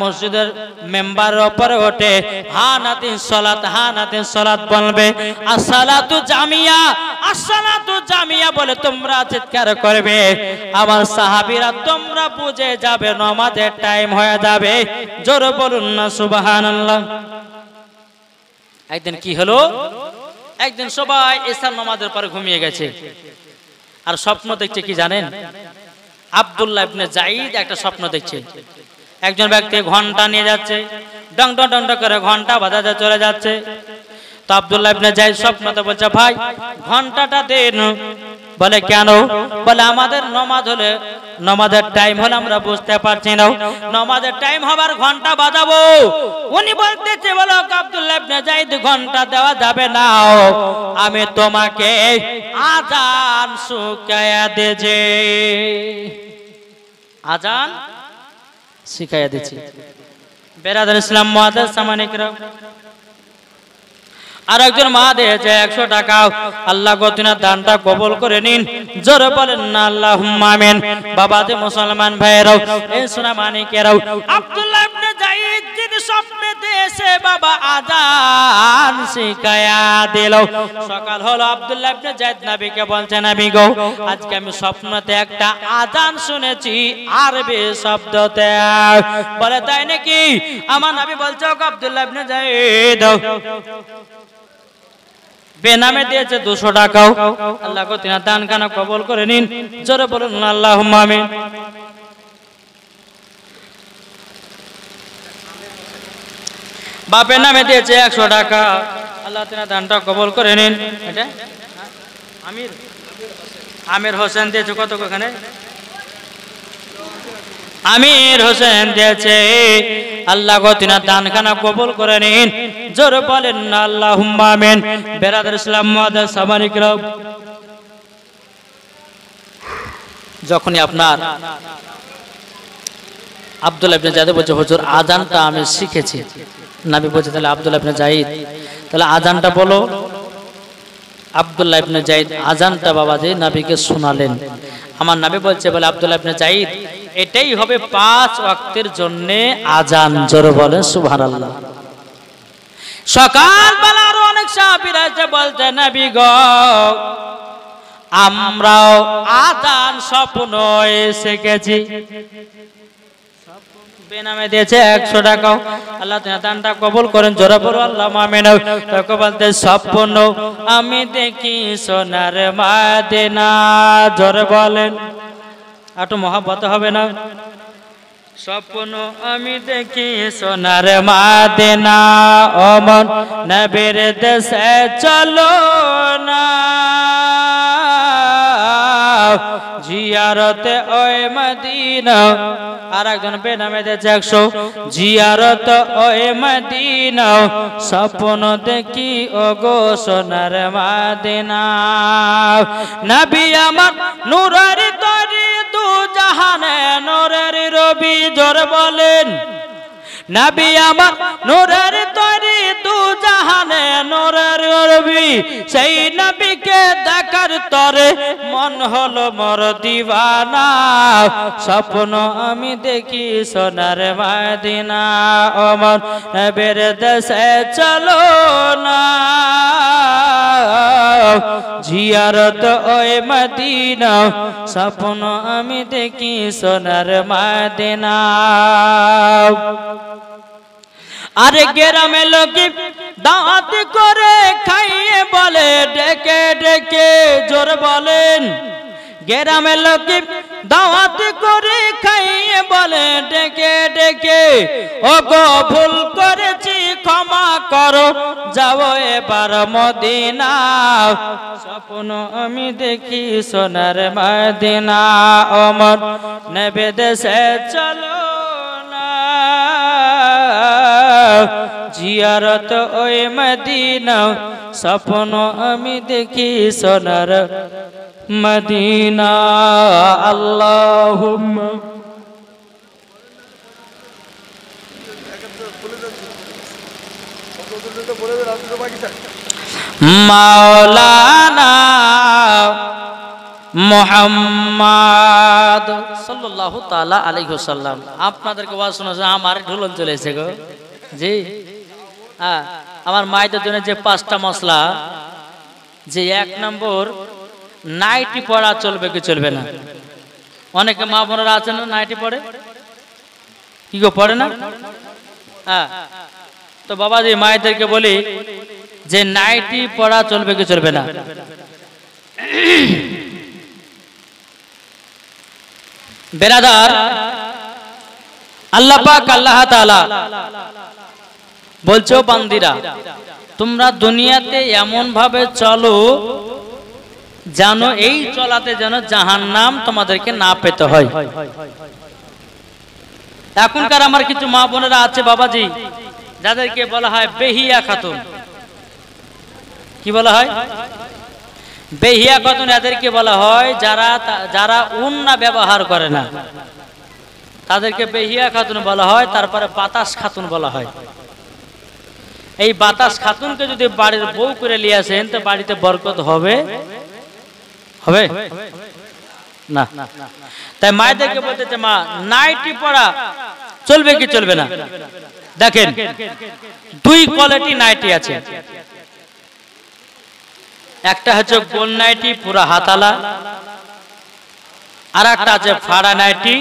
মসজিদের মেম্বারের উপরে ওঠে হানাতিন সালাত, হানাতিন সালাত বলবে, আসসালাতু জামিয়া, আসসালাতু জামিয়া বলে তোমরা চিৎকার করবে। আমার সাহাবীরা তোমরা বুঝে যাবে নামাজের টাইম হয়ে যাবে। জোরে বলুন না সুবহানাল্লাহ। একদিন কি হলো, একদিন সবাই এশার নামাজের পরে ঘুমিয়ে গেছে, আর স্বপ্ন দেখছে কি জানেন, আব্দুল্লাহ ইবনে যায়েদ একটা স্বপ্ন দেখছে। একজন ব্যক্তি ঘন্টা নিয়ে যাচ্ছে, ডং ডং ডং করে ঘন্টা বাজাতে চলে যাচ্ছে। তো আব্দুল্লাহ ইবনে যায়েদ স্বপ্নতে বলছে ভাই ঘন্টাটা দেন। বলে কেন? বলে আমাদের নামাজ হলে নামাজের টাইম হলে আমরা বুঝতে পারছি না, নামাজের টাইম হবার ঘন্টা বাজাবো। উনি বলতেছে বলো আব্দুল্লাহ ইবনে যায়েদ ঘন্টা দেওয়া যাবে না, আমি তোমাকে আজান শিখায়া দেছি, আজান শিখায়া দিচ্ছি। বেরাদার ইসলাম মুআজ্জাজ সামানিকরা, আর একজন মা দিয়েছে 100 টাকা। আল্লাহ গো তিনি দানটা কবুল করে নিন। জোরে বলেন না আল্লাহুম্মা আমিন। বাবাজি মুসলমান ভাইরাও, এই সোনা মানিকেরাও, আব্দুল্লাহ ইবনে যায়েদ যিনি স্বপ্নেতে এসে বাবা আজান শিখায়া দিল। সকাল হলো, আব্দুল্লাহ ইবনে যায়েদ নবীকে বলছে নবী গো আজকে আমি স্বপ্নতে একটা আজান শুনেছি আরবি শব্দতে। বলে তাই নাকি? আমার নবী বলছে ওগো আব্দুল্লাহ ইবনে যায়েদ বেনামে দিয়েছে 200 টাকাও। আল্লাহ গো তিনি দান খানা কবুল করে নিন। জোরে বলুন আল্লাহুম্মা আমিন। বাপের নামে দিয়েছে 100 টাকা। আল্লাহ তিনি দানটা কবুল করে নিন। এটা আমির হোসেন দিয়েছে কত? ওখানে আমির হোসেন দিয়েছে। আল্লাহ গো তিনার দানখানা কবুল করে নিন, জোরে বলেন না আল্লাহুম্মা আমিন। বেরাদার ইসলাম মুআদ্দাস সামানিকরাম, যখনই আপনার আব্দুল্লাহ ইবনে জায়েদ বলছে হুজুর আযানটা আমি শিখেছি, নবী বলছে তাহলে আব্দুল্লাহ ইবনে জায়েদ তাহলে আযানটা বলো। আব্দুল্লাহ ইবনে জায়েদ আযানটা বাবাজি নবীকে শোনালেন। আমার নবী বলছে বলে আব্দুল্লাহ ইবনে জায়েদ এটাই হবে 5 ওয়াক্তের জন্য আযান, জোরে বলেন সুবহানাল্লাহ। সকালবেলা আরো অনেক সাহাবীরা এসে বলতে নবী গো আমরাও আযান স্বপ্ন শিখেছি। বেনামে দিয়েছে 100 টাকা। আল্লাহ দানটা কবুল করেন, জোরে বলো আল্লাহুম্মা আমিন। তাকে বলতে স্বপ্ন আমি দেখি সোনার মদিনা, জোরে বলেন, একটু মহব্বত হবে না? স্বপ্ন আমি দেখি সোনার মদিনা, ও মন নবীর দেশে চলো না, জিয়ারতে ওই মদিনা। আর একজন বেনামে দিয়েছে 100, জিয়ারত ওই মদিনা, স্বপ্ন দেখি ও গো সোনার মদিনা। নবী আমার নূরের তরি, দু জাহানে নূরের রবি, জোরে বলেন। নবী আমার নূরের তরি, দু জাহানে নূরের রবি, সেই নবীকে দেখার তরে মন হলো মোর দিওয়ানা। স্বপ্ন আমি দেখি সোনার মদিনা, ও মন নবীর দেশে চলো না, জিয়ারত ওই মদিনা, স্বপ্ন আমি দেখি সোনার মদিনা। আরে গ্রামে লোকে দাঁত করে খাইয়ে বলে ডেকে ডেকে, জোরে বলেন। গ্রামে লোকে দাওয়াত করে খাইয়ে বলে ডেকে ডেকে, ও গো ভুল করেছি ক্ষমা করো, যাও এবার মদিনা। স্বপ্ন আমি দেখি সোনার মদিনা, ও মন নবী দেশে চলো না, জিয়ারত ওই মদিনা, স্বপ্ন আমি দেখি সোনার মদিনা। আল্লাহুম্মা মাওলানা মুহাম্মদ সাল্লাল্লাহু তাআলা আলাইহি ওয়াসাল্লাম। আপনাদেরকে ওয়াজ শোনাছে, আমার ঢোলন চলেছে গো জি। হ্যাঁ, আমার মায়েদের জন্য যে 5টা মশলা, যে 1 নম্বর নাইটি পড়া চলবে কি চলবে না? অনেকে মা বোনেরা আছেন না নাইটি পড়ে, কি গো পড়ে না? হ্যাঁ, তো বাবাজি মায়েদেরকে বলি যে নাইটি পড়া চলবে কি চলবে না? বেরাদার, আল্লাহ পাক আল্লাহ তাআলা বলছো বান্দিরা তোমরা দুনিয়াতে এমন ভাবে চলো যেন এই চলাতে যেন জাহান্নাম তোমাদেরকে না পেতে হয়। এখনকার আমার কিছু মা বোনেরা আছে বাবাজি, যাদেরকে বলা হয় বেহিয়া খাতুন। কি বলা হয়? বেহিয়া খাতুন। এদেরকে বলা হয় যারা উন্না ব্যবহার করে না, তাদেরকে বেহিয়া খাতুন বলা হয়। তারপরে বাতাস খাতুন বলা হয়। এই বাতাস খাতুনকে যদি বাড়ির বউ করে নিয়ে আসেন তো বাড়িতে বরকত হবে হবে না। তাই মায়েদেরকে বলতেছে মা নাইটি পড়া চলবে কি চলবে না? দেখেন 2 কোয়ালিটি নাইটি আছে। একটা হচ্ছে গোল নাইটি পুরো হাতালা, আর একটা আছে ফাড়া নাইটি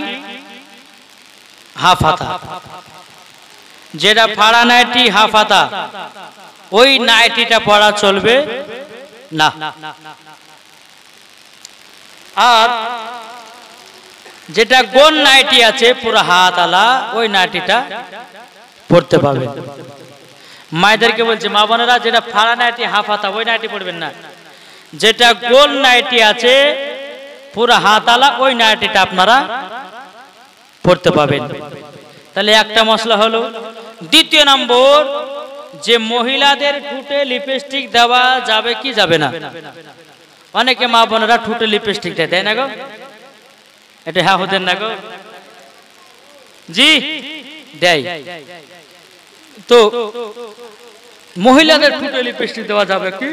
হাফ হাতা। যেটা ফাড়া নাইটি হাফ হাতা ওই নাইটিটা পড়া চলবে না। আর যেটা গোল নাইটি আছে পুরো হাতালা ওই নাইটিটা পড়তে পারবে। মায়েদেরকে বলছে মা বোনেরা যেটা ফাড়া নাইটি হাফ হাতা ওই নাইটি পড়বেন না, যেটা গোল নাইটি আছে পুরো হাতালা ওই নাইটিটা আপনারা পড়তে পাবেন। তাহলে একটা মশলা হলো। দ্বিতীয় নম্বর, যে মহিলাদের ঠোঁটে লিপস্টিক দেওয়া যাবে কি যাবে না? অনেকে মা বোনেরা ঠোঁটে লিপস্টিক দেয়, তাই না গো? এটা হ্যাঁ হতেন না গো? জি দেয়। তো মহিলাদের ঠোঁটে লিপস্টিক দেওয়া যাবে কি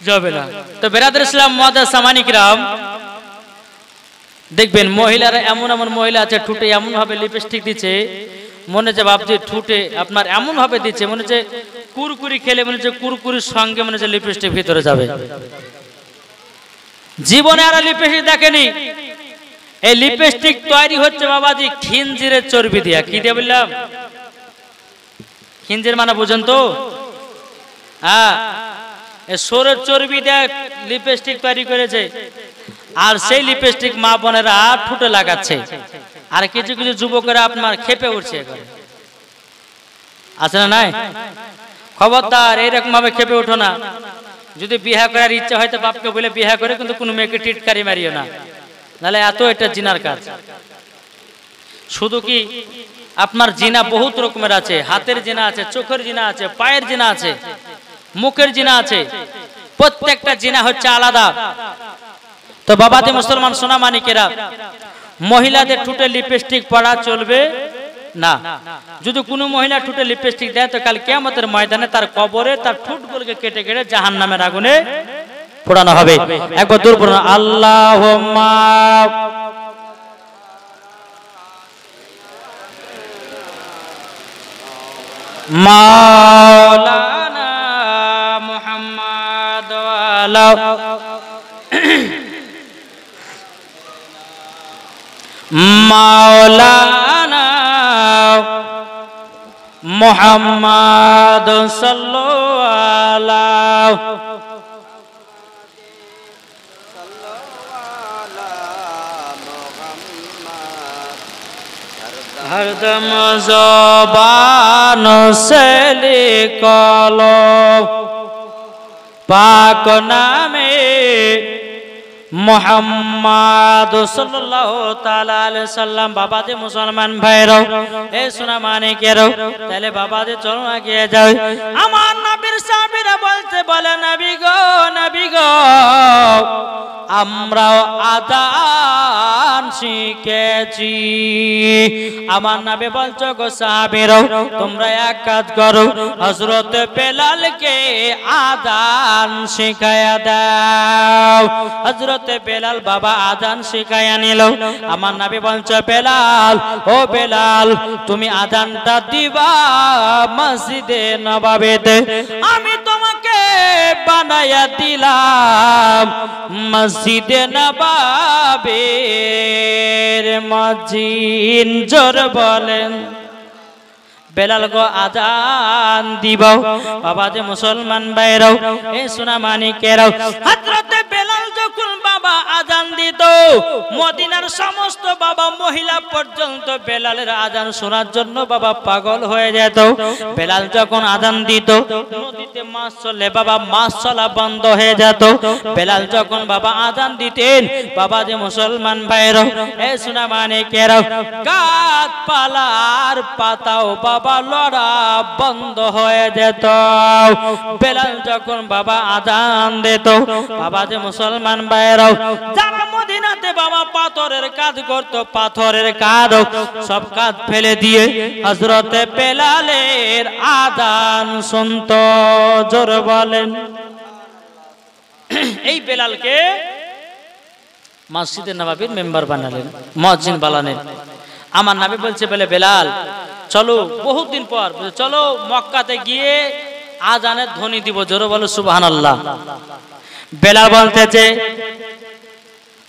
যাবে না? তো বেরাদর ইসলাম মুআজ্জাজ সামানিকরাম, দেখবেন মহিলারা এমন এমন মহিলা আছে ঠোঁটে এমন ভাবে লিপস্টিক দিচ্ছে, মনে হচ্ছে বাপজি ঠোঁটে আপনার এমন ভাবে দিচ্ছে, মনে হচ্ছে কুরকুরি খেলে মনে হচ্ছে কুরকুরির সঙ্গে মনে হচ্ছে লিপস্টিক ভিতরে যাবে। জীবনে আর লিপস্টিক দেখেনি। এই লিপস্টিক তৈরি হচ্ছে বাবাজি খিনজিরের চর্বি দিয়া। কি দিয়ে বললাম? খিনজির মানে বুঝেন তো? হ্যাঁ, সরের চর্বি দিয়ে লিপস্টিক তৈরি করেছে। আর সেই লিপস্টিক মা বোনেরা ঠোঁটে লাগাচ্ছে। আর কিছু কিছু যুবকেরা আপনার খেপে উঠছে, আছে না নাই? খবরদার এইরকম ভাবে খেপে উঠো না। যদি বিয়ে করার ইচ্ছা হয় তো বাপকে বলে বিয়ে করে, কিন্তু কোনো মেয়েকে টিটকারি মারিও না, নাহলে এত এটা জিনার কাজ। শুধু কি আপনার জিনা বহুত রকমের আছে। হাতের জিনা আছে, চোখের জিনা আছে, পায়ের জিনা আছে, মুখের জিনা আছে। প্রত্যেকটা জিনা হচ্ছে আলাদা। তো বাবাতে মুসলমান সোনা মানিকেরা, মহিলাদের ঠোঁটে লিপস্টিক পরা চলবে না। যদি কোনো মহিলা ঠোঁটে লিপস্টিক দেয় তো কাল কিয়ামতের ময়দানে তার কবরে তার ঠোঁটগুলোকে কেটে কেটে জাহান্নামের আগুনে পোড়ানো হবে। একবার দূর পড়ুন, আল্লাহুম্মা মাওলানা মুহাম্মদ ওয়া মাওলানা মুহাম্মদ সাল্লাল্লাহু हरदम ज़बान से लिखलो पाक नामे मोहम्मद सल्लल्लाहु ताला अलैहि सल्लम। बाबा दे मुसलमान भाईरो, ए सोना मानिकेरो, তাহলে বাবা দে চলো এগিয়ে যাও। আমার নবীর সাহাবীরা বলতে বলে, নবী গো আমরাও আযান শিখেছি। আমার নবী বলছো গো সাহাবীরা, তোমরা এক কাজ করো, হযরত বেলালকে আযান শিখায়া দাও। হযরত বেলাল বাবা আযান শিখায়া নিল। আমার নবী বলছো, বেলাল, ও বেলাল, তুমি আযানটা দিবা মসজিদে নববীতে, আমি তোমাকে বানায়া দিলাম মসজিদে নববীর মুয়াজ্জিন। জোর বলেন, বেলাল গো আযান দিব। বাবা যে মুসলমান ভাইরাও, এ সোনা মানিকেরাও, হযরত বেলাল যখন বাবা আযান দিত, মদিনার সমস্ত বাবা মহিলা পর্যন্ত বেলালের আযান শোনার জন্য বাবা পাগল হয়ে যেত। বেলাল যখন আযান দিত, নদীতে মাছ চলে বাবা, মাছ চলা বন্ধ হয়ে যেত। বেলাল যখন বাবা আযান দিতেন, বাবা যে মুসলমান ভাইরাও, এ সোনা মানিকেরাও, গাছপালার পাতাও বাবা লড়া বন্ধ হয়ে যেত। বেলাল যখন বাবা আযান দিত, বাবা যে মুসলমান ভাইরাও, যারা মদিনাতে বাবা পাথরের কাজ করত, পাথরের কাজ সব কাজ ফেলে দিয়ে হযরত বেলালের আযান শুনত। জোর বলেন। এই বেলালকে মসজিদে নববীর মেম্বার বানালেন, মুয়াজ্জিন বানালেন। আমার নবী বলছে, বলে বেলাল চলো, বহুত দিন পর চলো মক্কাতে গিয়ে আযানের ধ্বনি দিব। জোরে বলো সুবহানাল্লাহ। বেলাল বলতেছে,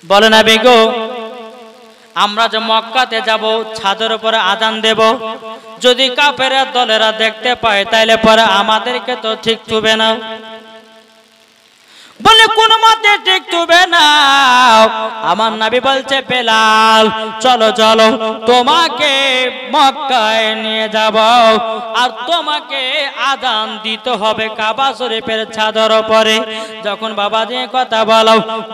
বলে নবী গো, আমরা যে মক্কাতে যাব, ছাদের উপরে আযান দেব, যদি কাফেরের দলেরা দেখতে পায় তাইলে পরে আমাদেরকে তো ঠিক হবে না। বলে কোন মতে টিকবে না। আমার নবী বলছে বেলাল চলো চলো তোমাকে মক্কায় নিয়ে যাব আর তোমাকে আযান দিতে হবে কাবা শরীফের ছাদের উপরে। যখন বাবাজি কথা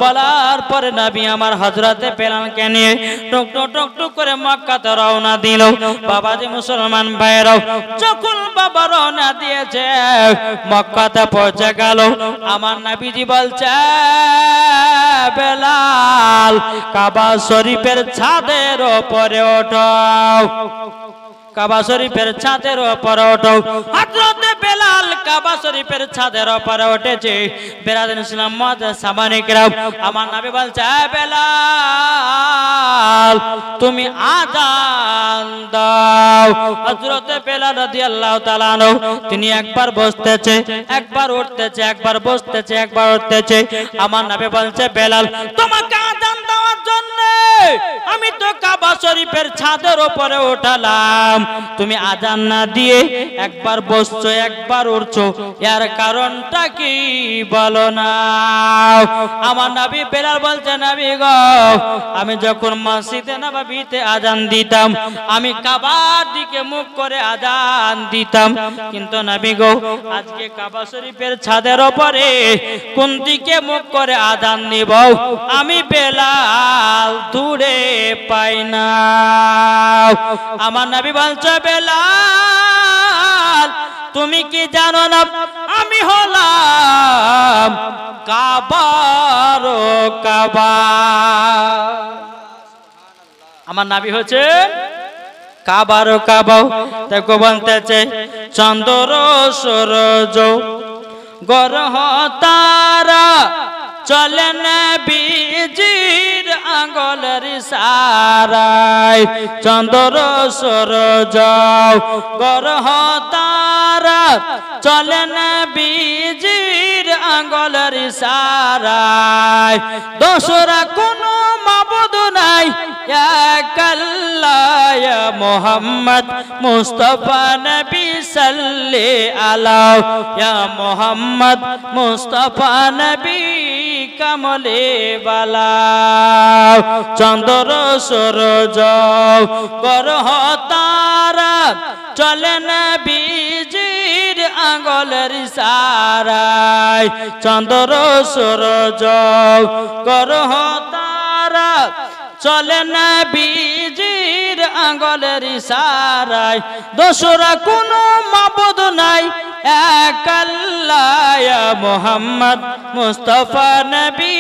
বলার পরে নবী আমার হযরতে বেলালকে নিয়ে টুক টুক টুক টুক করে মক্কাতে রওনা দিল। বাবাজি মুসলমান ভাইরাও যখন বাবা রওনা দিয়েছে মক্কাতে পৌঁছে গেল। আমার নবীজি বলছে বেলাল কাবা শরীফের ছাদের উপরে ওঠো, কাবা শরীফের ছাদের উপরে ওঠো। হযরতে বেলাল কাবা শরীফের ছাদের উপরে উঠেছে। বেরাদার ইসলাম মুআজ্জাজ সাহাবায়ে কেরাম আমার নবী বলছে বেলাল তুমি আযান দাও। হযরতে বেলাল রাদিয়াল্লাহু তাআলা আনহু তিনি একবার বসতেছে একবার উঠতেছে একবার বসতেছে একবার উঠতেছে। আমার নবী বলছে বেলাল তোমাকে আযান দেওয়ার জন্য আমি তো কাবা শরীফের ছাদের উপরে উঠালাম, তুমি আযান না দিয়ে একবার বসছো একবার উঠছো, এর কারণটা কি বলো না। আমার নবী বেলাল বলছে নবী গো আমি যখন মসজিদে নববীতে আযান দিতাম আমি কাবার দিকে মুখ করে আযান দিতাম, কিন্তু নবী গো আজকে কাবা শরীফের ছাদের উপরে কোন দিকে মুখ করে আযান দিব আমি বেলাল দূরে পাই না। আমার নবী বলছে বেলাল তুমি কি জানো না আমি হলাম কাবার কাবা। আমার নবী হচ্ছে কাবার কাবা। দেখো বলতেছে চন্দ্র সূরজ গ্রহ তারা চলে নবীজির আঙ্গুলের ইশারায়, চন্দ্র সূরজ গ্রহ তারা চলে নবীজির আঙ্গুলের ইশারায়। দোসরা কোনো মাবুদ নাই এক আল্লাহ ইয়া মুহাম্মদ মুস্তাফা নবী সাল্লি আলা ইয়া মুহাম্মদ মুস্তাফা নবী কামলে বালা। চন্দ্র সূরজ গ্রহ তারা চলে নবীজির আঙ্গুলের ইশারায়, চন্দ্র সূরজ গ্রহ তারা চলে নবীজির আঙ্গুলের ইশারায়। দোসরা কোনো মাবুদ নাই এক আল্লাহ ইয়া মুহাম্মদ মুস্তাফা নবী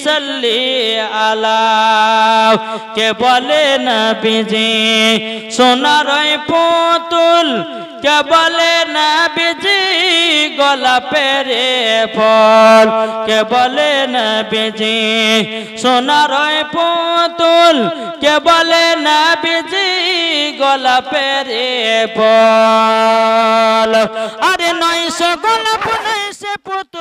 সাল্লি আলা। কে বলে নবীজি সোনার পুতুল, কে বলে নবীজি গোলাপের ফল, কে বলে নবীজি সোনার পুতুল, কে বলে নবীজি গোলাপের ফল। আরে নয়শো গোলাপ নয়শো পুতুল